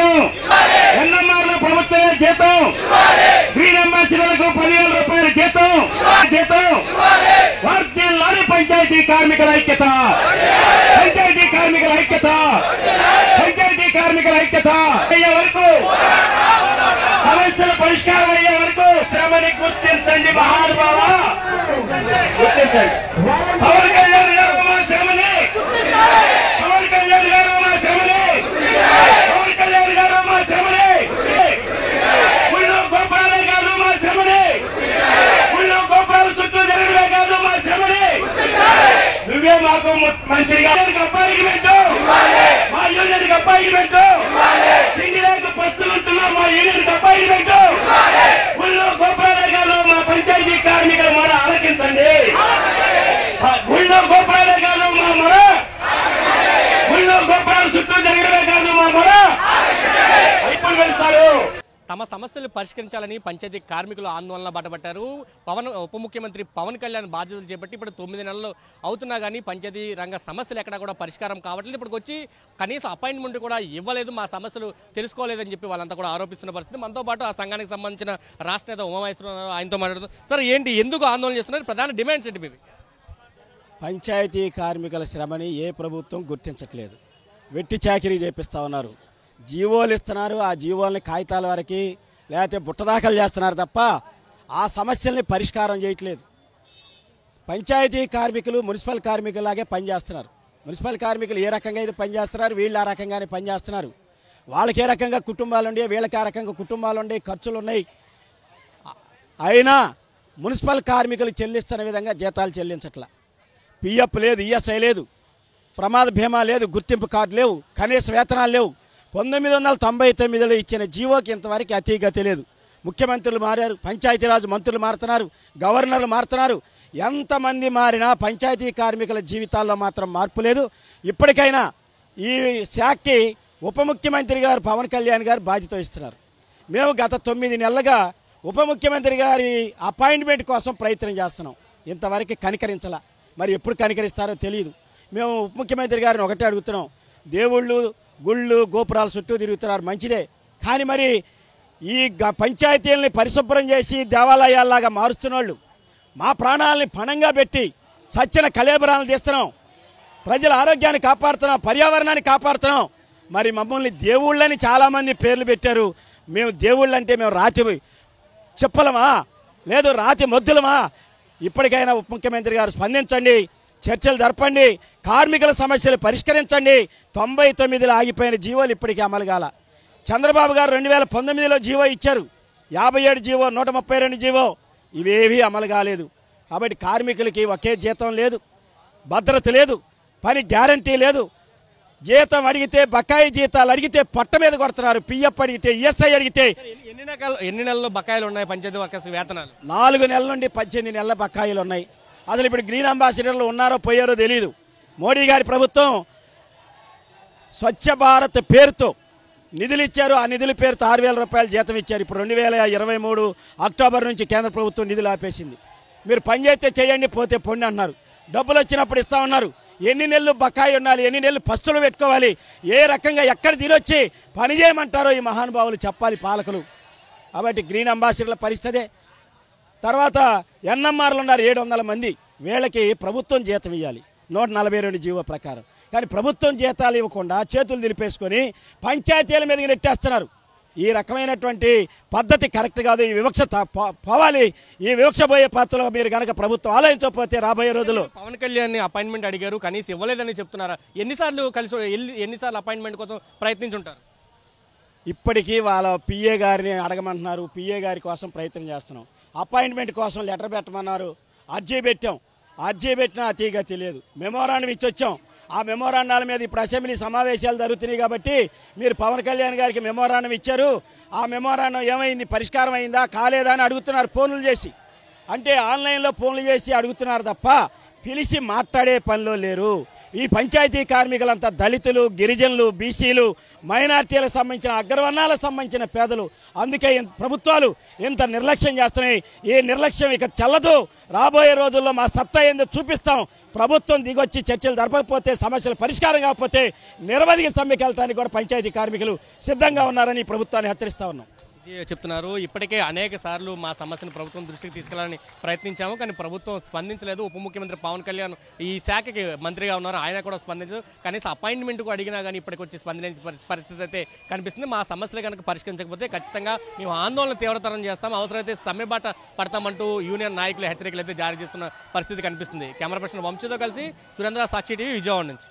జీతం, ఎన్ఎంఆర్ల ప్రభుత్వ జీతం, గ్రీన్ అంబాసిడర్లకు 10,000 రూపాయల జీతం, వర్ధిల్లాలి పంచాయతీ కార్మికుల ఐక్యత, పంచాయతీ కార్మికుల ఐక్యత, పంచాయతీ కార్మికుల ఐక్యత అయ్యే వరకు, సమస్యల పరిష్కారం అయ్యే వరకు శ్రమని గుర్తించండి మహానుభావ, గుర్తించండి. పవన్ కళ్యాణ్ గారు మా శ్రమని, పవన్ కళ్యాణ్ గారు మా శ్రమని, పవన్ కళ్యాణ్ గారు మా శ్రమని, ఊళ్ళో గోపురాలే కాదు మా శ్రమని, ఊళ్ళో గోపురాల చుట్టూ జరగడమే కాదు మా శ్రమని, నువ్వే మాకు మంత్రిగా అపాయింట్మెంట్, మా యూనియన్కి అపాయింట్మెంట్, తిండి లేక పస్తులుంటున్నా మా యూనియన్కి అపాయింట్మెంట్, ఊళ్ళో గోపురాలే కాదు మా పంచాయతీ కార్మికుల మొర ఆలకించండి, ఊళ్ళో గోపురాలే కాదు మా మొర, ఊళ్ళో గోపురాల చుట్టూ జరగడమే కాదు మా మొర ఇప్పుడు వెళ్తారు. తమ సమస్యలు పరిష్కరించాలని పంచాయతీ కార్మికులు ఆందోళన బాటపట్టారు. ఉప ముఖ్యమంత్రి పవన్ కళ్యాణ్ బాధ్యతలు చేపట్టి ఇప్పుడు 9 నెలలు అవుతున్నా కానీ పంచాయతీ రంగ సమస్యలు ఎక్కడా కూడా పరిష్కారం కావట్లేదు. ఇప్పటికి వచ్చి కనీసం అపాయింట్మెంట్ కూడా ఇవ్వలేదు, మా సమస్యలు తెలుసుకోలేదని చెప్పి వాళ్ళంతా కూడా ఆరోపిస్తున్న పరిస్థితి. మనతో పాటు ఆ సంఘానికి సంబంధించిన రాష్ట్ర నేత ఉమామహేశ్వరరావు ఆయనతో మాట్లాడుతూ, సార్ ఏంటి, ఎందుకు ఆందోళన చేస్తున్నారు, ప్రధాన డిమాండ్స్ ఏంటి మీవి? పంచాయతీ కార్మికుల శ్రమని ఏ ప్రభుత్వం గుర్తించట్లేదు, వెట్టి చాకిరీ చేపిస్తూ ఉన్నారు, జీవోలు ఇస్తున్నారు, ఆ జీవోల్ని కాగితాల వరకు లేకపోతే బుట్టదాఖలు చేస్తున్నారు తప్ప ఆ సమస్యల్ని పరిష్కారం చేయట్లేదు. పంచాయతీ కార్మికులు మున్సిపల్ కార్మికులాగే పనిచేస్తున్నారు. మున్సిపల్ కార్మికులు ఏ రకంగా అయితే పనిచేస్తున్నారు, వీళ్ళు ఆ రకంగానే పనిచేస్తున్నారు. వాళ్ళకి ఏ రకంగా కుటుంబాలు ఉండే, వీళ్ళకి ఆ రకంగా కుటుంబాలు ఉండే, ఖర్చులు ఉన్నాయి. అయినా మున్సిపల్ కార్మికులు చెల్లిస్తున్న విధంగా జీతాలు చెల్లించట్లా. పిఎఫ్ లేదు, ఈఎస్ఐ లేదు, ప్రమాద బీమా లేదు, గుర్తింపు కార్డు లేవు, కనీస వేతనాలు లేవు. 1999లో ఇచ్చిన జీవోకి ఇంతవరకు అతీగతి లేదు. ముఖ్యమంత్రులు మారారు, పంచాయతీరాజ్ మంత్రులు మారుతున్నారు, గవర్నర్లు మారుతున్నారు. ఎంతమంది మారినా పంచాయతీ కార్మికుల జీవితాల్లో మాత్రం మార్పు లేదు. ఇప్పటికైనా ఈ శాఖకి ఉప ముఖ్యమంత్రి గారు పవన్ కళ్యాణ్ గారు బాధ్యత వహిస్తున్నారు. మేము గత 9 నెలలుగా ఉప ముఖ్యమంత్రి గారి అపాయింట్మెంట్ కోసం ప్రయత్నం చేస్తున్నాం, ఇంతవరకు కనికరించాల. మరి ఎప్పుడు కనికరిస్తారో తెలియదు. మేము ఉప ముఖ్యమంత్రి గారిని ఒకటే అడుగుతున్నాం, దేవుళ్ళు గుళ్ళు గోపురాల చుట్టూ తిరుగుతున్నారు మంచిదే, కానీ మరి ఈ పంచాయతీలని పరిశుభ్రం చేసి దేవాలయాల్లాగా మారుస్తున్న వాళ్ళు, మా ప్రాణాలని పణంగా పెట్టి సచ్చిన కళేబరాలను తీస్తున్నాం, ప్రజల ఆరోగ్యాన్ని కాపాడుతున్నాం, పర్యావరణాన్ని కాపాడుతున్నాం. మరి మమ్మల్ని దేవుళ్ళని చాలామంది పేర్లు పెట్టారు. మేము దేవుళ్ళంటే మేము రాతి చెప్పలమా, లేదు రాతి మొద్దులమా? ఇప్పటికైనా ఉప ముఖ్యమంత్రి గారు స్పందించండి, చర్చలు జరపండి, కార్మికుల సమస్యలు పరిష్కరించండి. 99లో ఆగిపోయిన జీవోలు ఇప్పటికీ అమలు కాల. చంద్రబాబు గారు 2019లో జీవో ఇచ్చారు, 57 జీవో, 132 జీవో, ఇవేవీ అమలు కాలేదు. కాబట్టి కార్మికులకి ఒకే జీతం లేదు, భద్రత లేదు, పని గ్యారంటీ లేదు. జీతం అడిగితే, బకాయి జీతాలు అడిగితే పొట్ట మీద కొడుతున్నారు. పిఎఫ్ అడిగితే, ఈఎస్ఐ అడిగితే. ఎన్ని నెలలు బకాయిలు ఉన్నాయి పంచాయతీ వర్కర్స్ వేతనాలు? 4 నెలల నుండి 18 నెలల బకాయిలు ఉన్నాయి. అసలు ఇప్పుడు గ్రీన్ అంబాసిడర్లు ఉన్నారో పోయారో తెలియదు. మోడీ గారి ప్రభుత్వం స్వచ్ఛ భారత్ పేరుతో నిధులు ఇచ్చారు, ఆ నిధుల పేరుతో 6,000 రూపాయలు జీతం ఇచ్చారు. ఇప్పుడు 2023 అక్టోబర్ నుంచి కేంద్ర ప్రభుత్వం నిధులు ఆపేసింది. మీరు పని చేస్తే చేయండి, పోతే పొండి అన్నారు. డబ్బులు వచ్చినప్పుడు ఇస్తా ఉన్నారు. ఎన్ని నెలలు బకాయి ఉండాలి, ఎన్ని నెలలు పస్తులు పెట్టుకోవాలి, ఏ రకంగా ఎక్కడ తినొచ్చి పని చేయమంటారో ఈ మహానుభావులు చెప్పాలి పాలకులు. కాబట్టి గ్రీన్ అంబాసిడర్ల పరిస్థితే. తర్వాత ఎన్ఎంఆర్లు ఉన్నారు 700 మంది, వీళ్ళకి ప్రభుత్వం జీతం ఇవ్వాలి 142 జీవో ప్రకారం. కానీ ప్రభుత్వం జీతాలు ఇవ్వకుండా చేతులు నిలిపేసుకొని పంచాయతీల మీద నెట్టేస్తున్నారు. ఈ రకమైనటువంటి పద్ధతి కరెక్ట్ కాదు. ఈ వివక్ష పోవాలి. ఈ వివక్ష పోయే పాత్రలో మీరు కనుక ప్రభుత్వం ఆలోచించకపోతే రాబోయే రోజుల్లో. పవన్ కళ్యాణ్ అపాయింట్మెంట్ అడిగారు, కనీసం ఇవ్వలేదని చెప్తున్నారా? ఎన్నిసార్లు అపాయింట్మెంట్ కోసం ప్రయత్నించుంటారు? ఇప్పటికీ వాళ్ళ పిఏ గారిని అడగమంటున్నారు, పిఏ గారి కోసం ప్రయత్నం చేస్తున్నాం. అపాయింట్మెంట్ కోసం లెటర్ పెట్టమన్నారు, అర్జీ పెట్టాం, అర్జీ పెట్టినా అతీగతి లేదు. మెమోరాండం ఇచ్చొచ్చాం. ఆ మెమోరాండాల మీద ఇప్పుడు అసెంబ్లీ సమావేశాలు జరుగుతున్నాయి కాబట్టి మీరు పవన్ కళ్యాణ్ గారికి మెమోరాండం ఇచ్చారు, ఆ మెమోరాండం ఏమైంది, పరిష్కారం అయిందా కాలేదా అని అడుగుతున్నారు ఫోన్లు చేసి. అంటే ఆన్లైన్లో ఫోన్లు చేసి అడుగుతున్నారు తప్ప పిలిచి మాట్లాడే పనిలో లేరు. ఈ పంచాయతీ కార్మికులంతా దళితులు, గిరిజనులు, బీసీలు, మైనార్టీలకు సంబంధించిన అగ్రవర్ణాలకు సంబంధించిన పేదలు. అందుకే ప్రభుత్వాలు ఇంత నిర్లక్ష్యం చేస్తున్నాయి. ఈ నిర్లక్ష్యం ఇక చెల్లదు. రాబోయే రోజుల్లో మా సత్తా ఏందో చూపిస్తాం. ప్రభుత్వం దిగొచ్చి చర్చలు జరపకపోతే, సమస్యలు పరిష్కారం కాకపోతే నిరవధిక సమ్మెకి వెళ్ళడానికి కూడా పంచాయతీ కార్మికులు సిద్ధంగా ఉన్నారని ప్రభుత్వాన్ని హెచ్చరిస్తా ఉన్నాం. చెప్తున్నారు. ఇప్పటికే అనేక సార్లు మా సమస్యను ప్రభుత్వం దృష్టికి తీసుకెళ్లాలని ప్రయత్నించాము, కానీ ప్రభుత్వం స్పందించలేదు. ఉప ముఖ్యమంత్రి పవన్ కళ్యాణ్ ఈ శాఖకి మంత్రిగా ఉన్నారు, ఆయన కూడా స్పందించలేదు. కనీసం అపాయింట్మెంట్కు అడిగినా కానీ ఇప్పటికి వచ్చి స్పందించే పరిస్థితి అయితే కనిపిస్తుంది. మా సమస్యలు కనుక పరిష్కరించకపోతే ఖచ్చితంగా మేము ఆందోళన తీవ్రతరం చేస్తాం, అవసరమైతే సమ్మె బాట పడతామంటూ యూనియన్ నాయకులు హెచ్చరికలు అయితే జారీ చేస్తున్న పరిస్థితి కనిపిస్తుంది. కెమెరా పర్సన్ వంశీతో కలిసి సురేంద్ర, సాక్షి టీవీ, విజయవాడ నుంచి.